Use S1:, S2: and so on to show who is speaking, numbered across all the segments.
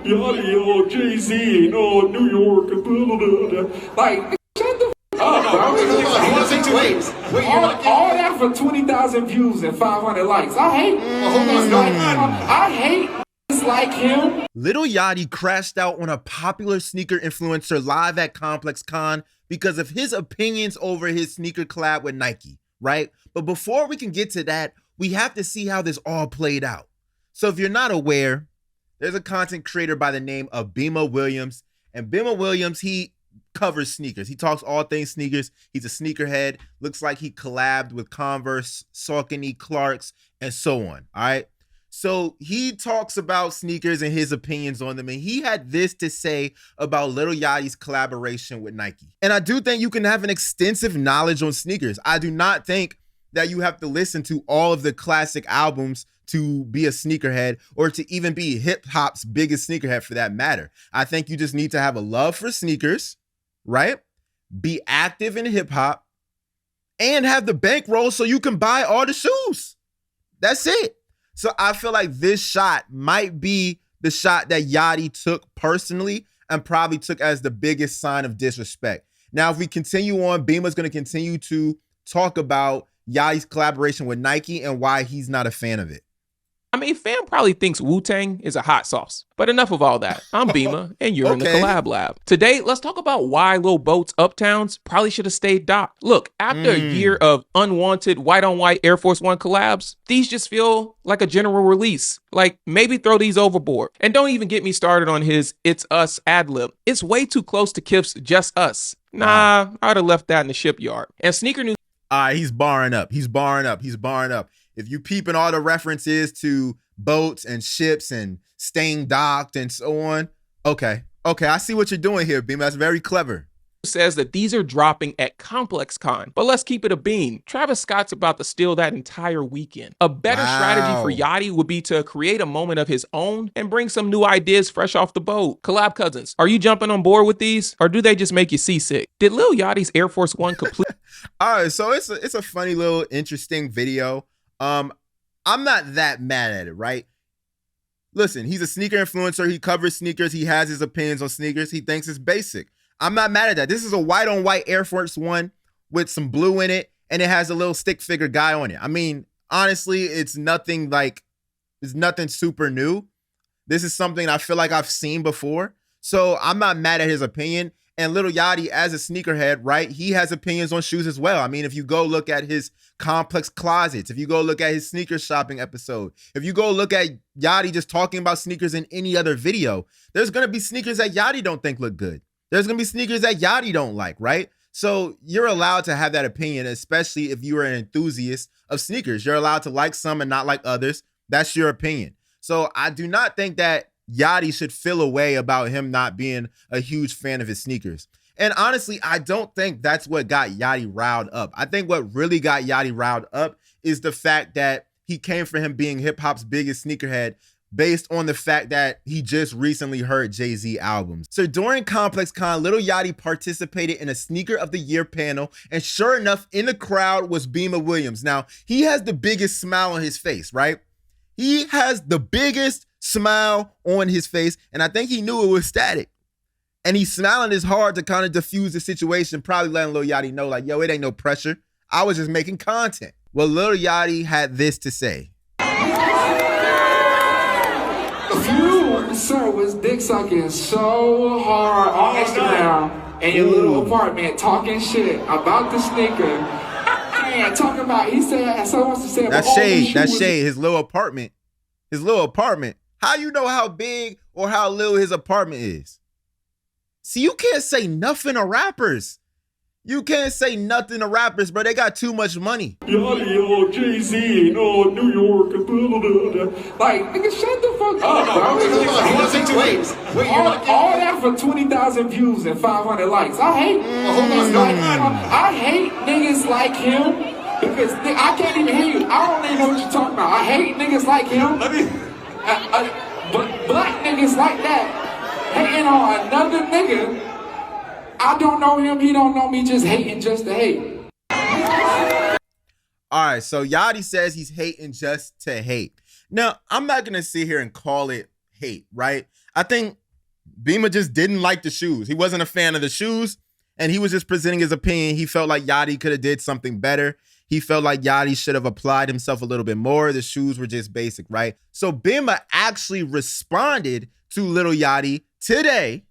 S1: Yachty, Jay-Z, New York, and blah, blah, blah, blah. Like, shut the f*** up, bro. All that for 20,000 views and 500 likes. I hate I hate like him.
S2: Lil Yachty crashed out on a popular sneaker influencer live at ComplexCon because of his opinions over his sneaker collab with Nike, right? But before we can get to that, we have to see how this all played out. So if you're not aware, there's a content creator by the name of Bimma Williams, and Bimma Williams, he covers sneakers. He talks all things sneakers. He's a sneakerhead. Looks like he collabed with Converse, Saucony, Clarks, and so on, all right? So he talks about sneakers and his opinions on them, and he had this to say about Lil Yachty's collaboration with Nike. And I do think you can have an extensive knowledge on sneakers. I do not think that you have to listen to all of the classic albums to be a sneakerhead or to even be hip hop's biggest sneakerhead for that matter. I think you just need to have a love for sneakers, right? Be active in hip hop and have the bankroll so you can buy all the shoes. That's it. So I feel like this shot might be the shot that Yachty took personally and probably took as the biggest sign of disrespect. Now, if we continue on, Bimma's going to continue to talk about Yachty's collaboration with Nike and why he's not a fan of it.
S3: I mean, fam probably thinks Wu-Tang is a hot sauce. But enough of all that. I'm Bimma, and you're in the collab lab. Today, let's talk about why Lil Boat's Uptowns probably should have stayed docked. Look, after a year of unwanted white-on-white Air Force One collabs, these just feel like a general release. Like, maybe throw these overboard. And don't even get me started on his It's Us ad-lib. It's way too close to Kif's Just Us. Nah, I'd have left that in the shipyard. And Sneaker News.
S2: All right, he's barring up. He's barring up. He's barring up. If you peeping all the references to boats and ships and staying docked and so on, okay, I see what you're doing here, Bimma. That's very clever.
S3: Says that these are dropping at ComplexCon. But let's keep it a bean. Travis Scott's about to steal that entire weekend. A better strategy for Yachty would be to create a moment of his own and bring some new ideas fresh off the boat. Collab cousins, are you jumping on board with these? Or do they just make you seasick? Did Lil Yachty's Air Force One complete?
S2: All right, so it's a funny little interesting video. I'm not that mad at it, right? Listen, he's a sneaker influencer. He covers sneakers. He has his opinions on sneakers. He thinks it's basic. I'm not mad at that. This is a white on white Air Force One with some blue in it, and it has a little stick figure guy on it. I mean, honestly, it's nothing super new. This is something I feel like I've seen before. So I'm not mad at his opinion. And Lil Yachty, as a sneakerhead, right, he has opinions on shoes as well. I mean, if you go look at his complex closets, if you go look at his sneaker shopping episode, if you go look at Yachty just talking about sneakers in any other video, there's going to be sneakers that Yachty don't think look good. There's going to be sneakers that Yachty don't like, right? So you're allowed to have that opinion, especially if you are an enthusiast of sneakers. You're allowed to like some and not like others. That's your opinion. So I do not think that Yachty should feel a way about him not being a huge fan of his sneakers. And honestly, I don't think that's what got Yachty riled up. I think what really got Yachty riled up is the fact that he came for him being hip hop's biggest sneakerhead based on the fact that he just recently heard Jay-Z albums. So during ComplexCon, Lil Yachty participated in a Sneaker of the Year panel, and sure enough, in the crowd was Bimma Williams. Now, he has the biggest smile on his face, right? He has the biggest smile on his face, and I think he knew it was static. And he's smiling as hard to kind of diffuse the situation, probably letting Lil Yachty know, like, yo, it ain't no pressure. I was just making content. Well, Lil Yachty had this to say.
S1: You, sir, was dick sucking so hard on Instagram in your little apartment, talking shit about the sneaker. Man, talking about, he said, someone wants to say,
S2: that's shade, that's shade. His little apartment. How you know how big or how little his apartment is? See, you can't say nothing to rappers. You can't say nothing to rappers, bro. They got too much money.
S1: Yachty, Jay-Z, New York, and blah, blah, blah. Like, nigga, shut the fuck up, bro. All that for 20,000 views and 500 likes. I hate niggas like him because I can't even hear you. I don't even know what you're talking about. I hate niggas like him. But black niggas like that hating on another nigga. I don't know him, he don't know me, just hating just to hate.
S2: All right, so Yachty says he's hating just to hate. Now, I'm not going to sit here and call it hate, right? I think Bimma just didn't like the shoes. He wasn't a fan of the shoes, and he was just presenting his opinion. He felt like Yachty could have did something better. He felt like Yachty should have applied himself a little bit more. The shoes were just basic, right? So Bimma actually responded to Lil Yachty today,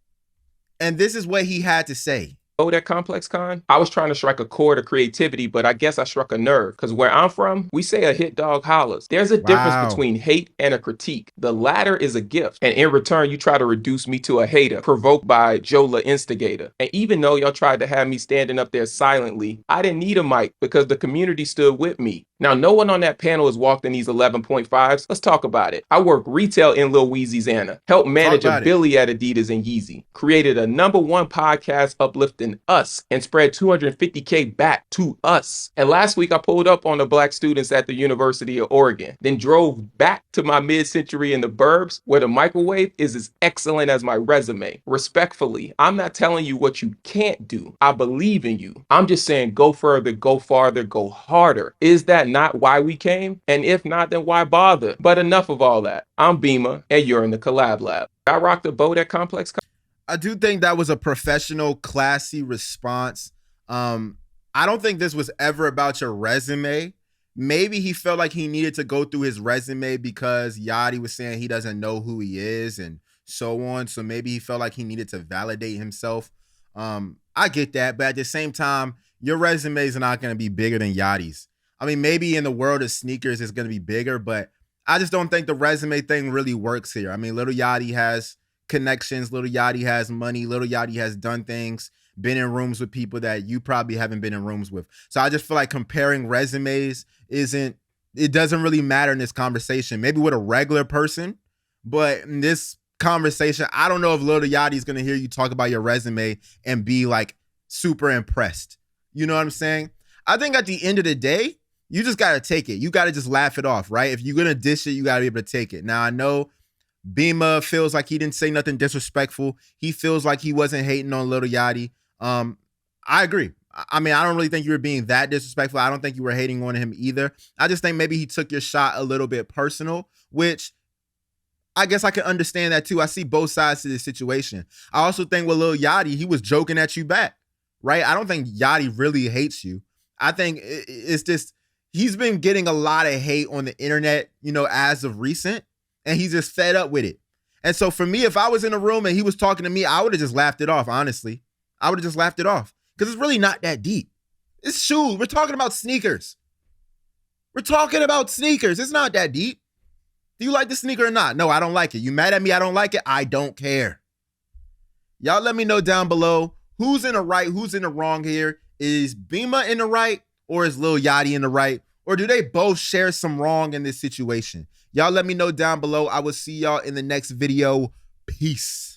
S2: and this is what he had to say.
S3: At ComplexCon, I was trying to strike a chord of creativity, but I guess I struck a nerve. Because where I'm from, we say a hit dog hollers. There's a difference between hate and a critique. The latter is a gift. And in return, you try to reduce me to a hater, provoked by Joe the Instigator. And even though y'all tried to have me standing up there silently, I didn't need a mic because the community stood with me. Now, no one on that panel has walked in these 11.5s. Let's talk about it. I work retail in Lil Louisiana, helped manage a Billy at Adidas and Yeezy, created a #1 podcast uplifting us, and spread 250K back to us. And last week, I pulled up on the black students at the University of Oregon, then drove back to my mid-century in the burbs where the microwave is as excellent as my resume. Respectfully, I'm not telling you what you can't do. I believe in you. I'm just saying go further, go farther, go harder. Is that not why we came? And if not, then why bother? But enough of all that. I'm Bimma, and you're in the Collab Lab. I rocked the boat at ComplexCon.
S2: I do think that was a professional, classy response. I don't think this was ever about your resume. Maybe he felt like he needed to go through his resume because Yachty was saying he doesn't know who he is and so on. So maybe he felt like he needed to validate himself. I get that, but at the same time, your resume is not going to be bigger than Yachty's. I mean, maybe in the world of sneakers, it's going to be bigger, but I just don't think the resume thing really works here. I mean, Lil Yachty has connections. Lil Yachty has money. Lil Yachty has done things, been in rooms with people that you probably haven't been in rooms with. So I just feel like comparing resumes it doesn't really matter in this conversation. Maybe with a regular person, but in this conversation, I don't know if Lil Yachty is going to hear you talk about your resume and be like super impressed. You know what I'm saying? I think at the end of the day, you just got to take it. You got to just laugh it off, right? If you're going to dish it, you got to be able to take it. Now, I know Bimma feels like he didn't say nothing disrespectful. He feels like he wasn't hating on Lil Yachty. I agree. I mean, I don't really think you were being that disrespectful. I don't think you were hating on him either. I just think maybe he took your shot a little bit personal, which I guess I can understand that too. I see both sides to this situation. I also think with Lil Yachty, he was joking at you back, right? I don't think Yachty really hates you. I think it's just, he's been getting a lot of hate on the internet, you know, as of recent, and he's just fed up with it. And so for me, if I was in a room and he was talking to me, I would have just laughed it off, honestly. I would have just laughed it off because it's really not that deep. It's shoes. We're talking about sneakers. We're talking about sneakers. It's not that deep. Do you like the sneaker or not? No, I don't like it. You mad at me? I don't like it. I don't care. Y'all let me know down below who's in the right, who's in the wrong here. Is Bimma in the right or is Lil Yachty in the right? Or do they both share some wrong in this situation? Y'all let me know down below. I will see y'all in the next video. Peace.